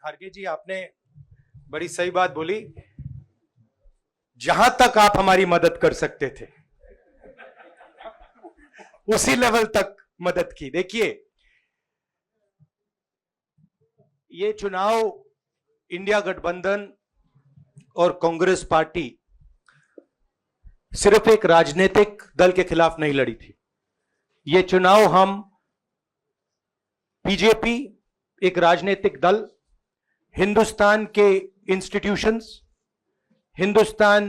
खारगे जी, आपने बड़ी सही बात बोली। जहां तक आप हमारी मदद कर सकते थे उसी लेवल तक मदद की। देखिए, ये चुनाव इंडिया गठबंधन और कांग्रेस पार्टी सिर्फ एक राजनीतिक दल के खिलाफ नहीं लड़ी थी। ये चुनाव हम बीजेपी, एक राजनीतिक दल, हिंदुस्तान के इंस्टीट्यूशंस, हिंदुस्तान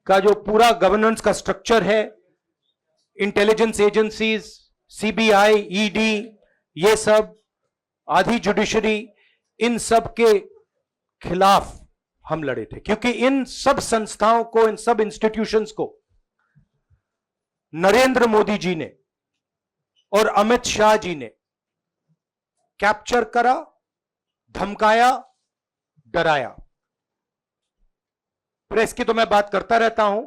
का जो पूरा गवर्नेंस का स्ट्रक्चर है, इंटेलिजेंस एजेंसीज, सीबीआई, ईडी, ये सब, आधी जुडिशरी, इन सब के खिलाफ हम लड़े थे। क्योंकि इन सब संस्थाओं को, इन सब इंस्टीट्यूशंस को नरेंद्र मोदी जी ने और अमित शाह जी ने कैप्चर करा, धमकाया, डराया। प्रेस की तो मैं बात करता रहता हूं,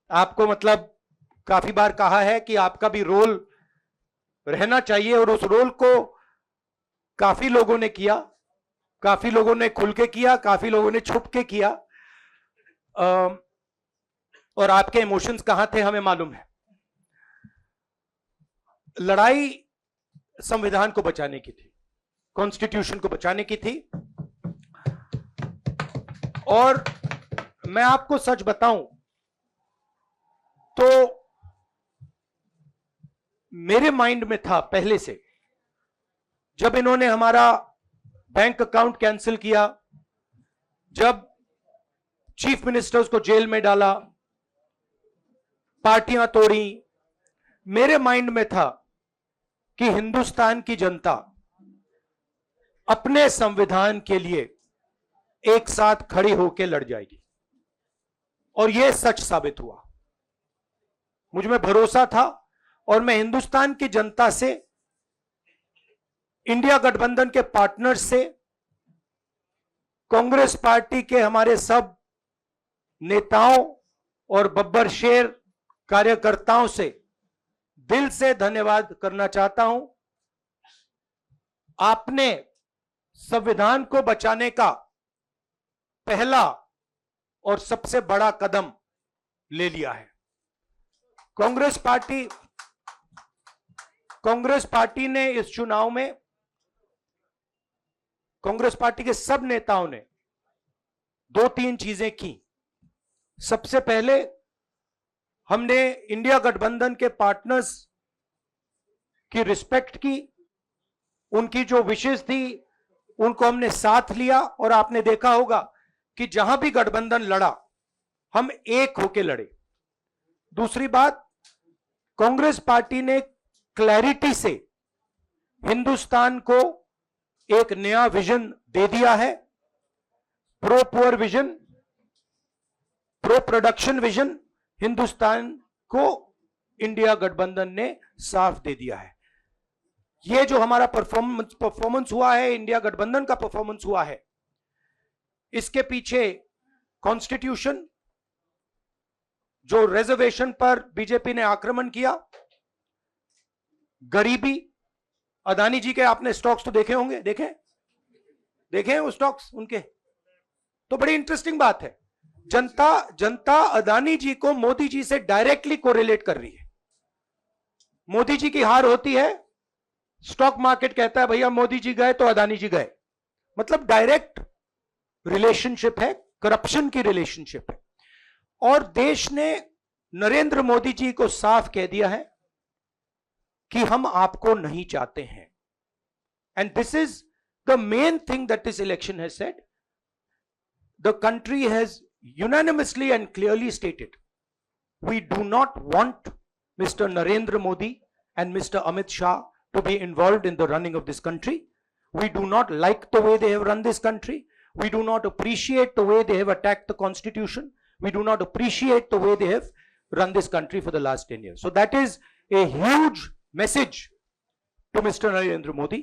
आपको मतलब काफी बार कहा है कि आपका भी रोल रहना चाहिए, और उस रोल को काफी लोगों ने किया, काफी लोगों ने खुल के किया, काफी लोगों ने छुप के किया, और आपके इमोशंस कहां थे हमें मालूम है। लड़ाई संविधान को बचाने की थी, कॉन्स्टिट्यूशन को बचाने की थी। और मैं आपको सच बताऊं तो मेरे माइंड में था पहले से, जब इन्होंने हमारा बैंक अकाउंट कैंसिल किया, जब चीफ मिनिस्टर्स को जेल में डाला, पार्टियां तोड़ी, मेरे माइंड में था कि हिंदुस्तान की जनता अपने संविधान के लिए एक साथ खड़ी होकर लड़ जाएगी। और यह सच साबित हुआ। मुझ में भरोसा था, और मैं हिंदुस्तान की जनता से, इंडिया गठबंधन के पार्टनर्स से, कांग्रेस पार्टी के हमारे सब नेताओं और बब्बर शेर कार्यकर्ताओं से दिल से धन्यवाद करना चाहता हूं। आपने संविधान को बचाने का पहला और सबसे बड़ा कदम ले लिया है। कांग्रेस पार्टी ने इस चुनाव में, कांग्रेस पार्टी के सब नेताओं ने 2-3 चीजें की। सबसे पहले हमने इंडिया गठबंधन के पार्टनर्स की रिस्पेक्ट की, उनकी जो विशेष थी उनको हमने साथ लिया, और आपने देखा होगा कि जहां भी गठबंधन लड़ा हम एक होकर लड़े। दूसरी बात, कांग्रेस पार्टी ने क्लैरिटी से हिंदुस्तान को एक नया विजन दे दिया है, pro poor vision, pro production vision. Hindustan को इंडिया गठबंधन ने साफ दे दिया है। यह जो हमारा परफॉर्मेंस हुआ है, इंडिया गठबंधन का परफॉर्मेंस हुआ है, इसके पीछे कॉन्स्टिट्यूशन, जो रिजर्वेशन पर बीजेपी ने आक्रमण किया, गरीबी, अदानी जी के आपने स्टॉक्स तो देखे होंगे, देखे वो स्टॉक्स उनके, तो बड़ी इंटरेस्टिंग बात है। जनता अदानी जी को मोदी जी से डायरेक्टली कोरिलेट कर रही है। मोदी जी की हार होती है, स्टॉक मार्केट कहता है भैया मोदी जी गए तो अदानी जी गए। मतलब डायरेक्ट रिलेशनशिप है, करप्शन की रिलेशनशिप है। और देश ने नरेंद्र मोदी जी को साफ कह दिया है कि हम आपको नहीं चाहते हैं। And this is the main thing that this election has said. The country has unanimously and clearly stated, we do not want Mr. Narendra Modi and Mr. Amit Shah to be involved in the running of this country. We do not like the way they have run this country. We do not appreciate the way they have attacked the constitution. We do not appreciate the way they have run this country for the last 10 years. So that is a huge message to Mr. Narendra Modi.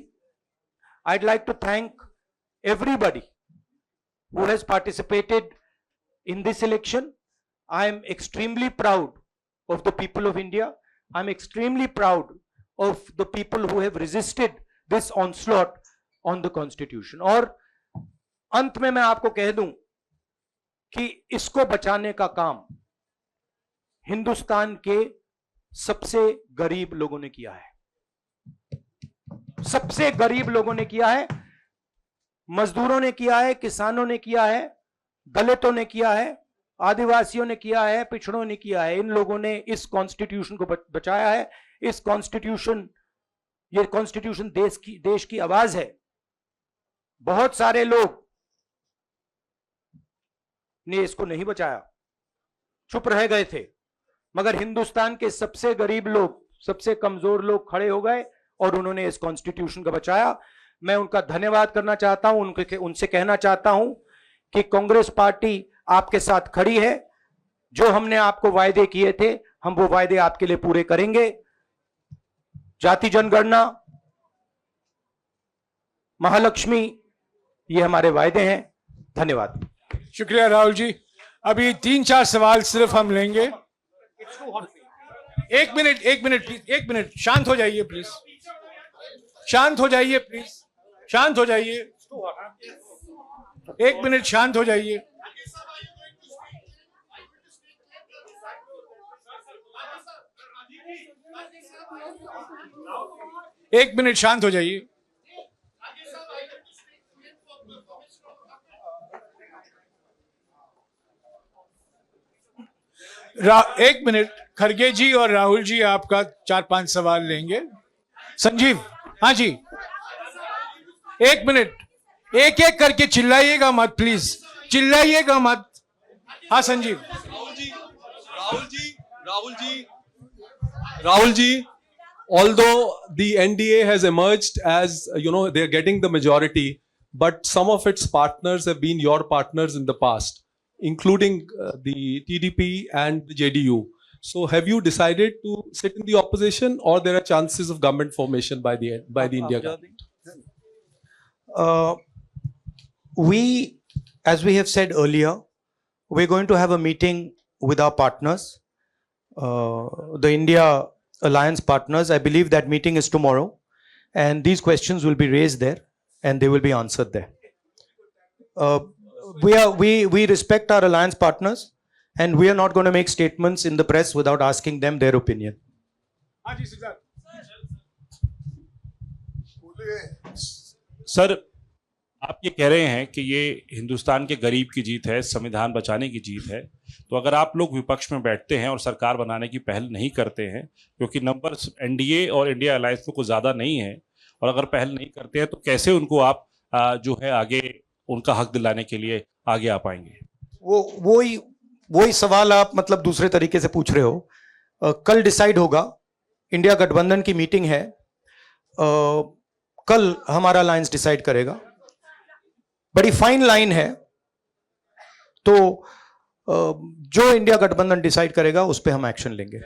I'd like to thank everybody who has participated in this election. I am extremely proud of the people of India. I'm extremely proud of the people who have resisted this onslaught on the constitution. और अंत में मैं आपको कह दूं कि इसको बचाने का काम हिंदुस्तान के सबसे गरीब लोगों ने किया है, सबसे गरीब लोगों ने किया है, मजदूरों ने किया है, किसानों ने किया है, दलितों ने किया है, आदिवासियों ने किया है, पिछड़ों ने किया है। इन लोगों ने इस कॉन्स्टिट्यूशन को बचाया है। इस कॉन्स्टिट्यूशन, ये कॉन्स्टिट्यूशन देश की आवाज है। बहुत सारे लोग ने इसको नहीं बचाया, चुप रह गए थे, मगर हिंदुस्तान के सबसे गरीब लोग, सबसे कमजोर लोग खड़े हो गए और उन्होंने इस कॉन्स्टिट्यूशन को बचाया। मैं उनका धन्यवाद करना चाहता हूं, उनसे कहना चाहता हूं कि कांग्रेस पार्टी आपके साथ खड़ी है। जो हमने आपको वायदे किए थे, हम वो वायदे आपके लिए पूरे करेंगे। जाति जनगणना, महालक्ष्मी, ये हमारे वायदे हैं। धन्यवाद। शुक्रिया राहुल जी। अभी 3-4 सवाल सिर्फ हम लेंगे। एक मिनट प्लीज, एक मिनट, शांत हो जाइए प्लीज, शांत हो जाइए प्लीज, शांत हो जाइए, एक मिनट शांत हो जाइए। एक मिनट शांत हो जाइए। एक मिनट, खड़गे जी और राहुल जी आपका 4-5 सवाल लेंगे। संजीव, हाँ जी, एक मिनट, एक एक करके चिल्लाइएगा मत प्लीज, चिल्लाइएगा मत। हाँ Sanjeev. Rahul ji, although the NDA has emerged as, they are getting the majority, but some of its partners have been your partners in the past, including the TDP and the JDU. So have you decided to sit in the opposition, or there are chances of government formation by the India government? As we have said earlier, we're going to have a meeting with our partners, the India Alliance partners. I believe that meeting is tomorrow, and these questions will be raised there and they will be answered there. We respect our alliance partners, and we are not going to make statements in the press without asking them their opinion. Sir, आप ये कह रहे हैं कि ये हिंदुस्तान के गरीब की जीत है, संविधान बचाने की जीत है, तो अगर आप लोग विपक्ष में बैठते हैं और सरकार बनाने की पहल नहीं करते हैं, क्योंकि नंबर एनडीए और इंडिया अलायंस में कुछ ज़्यादा नहीं है, और अगर पहल नहीं करते हैं तो कैसे उनको आप जो है आगे उनका हक दिलाने के लिए आगे आ पाएंगे? वही सवाल आप मतलब दूसरे तरीके से पूछ रहे हो। कल डिसाइड होगा, इंडिया गठबंधन की मीटिंग है, कल हमारा अलायंस डिसाइड करेगा। बड़ी फाइन लाइन है, तो जो इंडिया गठबंधन डिसाइड करेगा उस पे हम एक्शन लेंगे।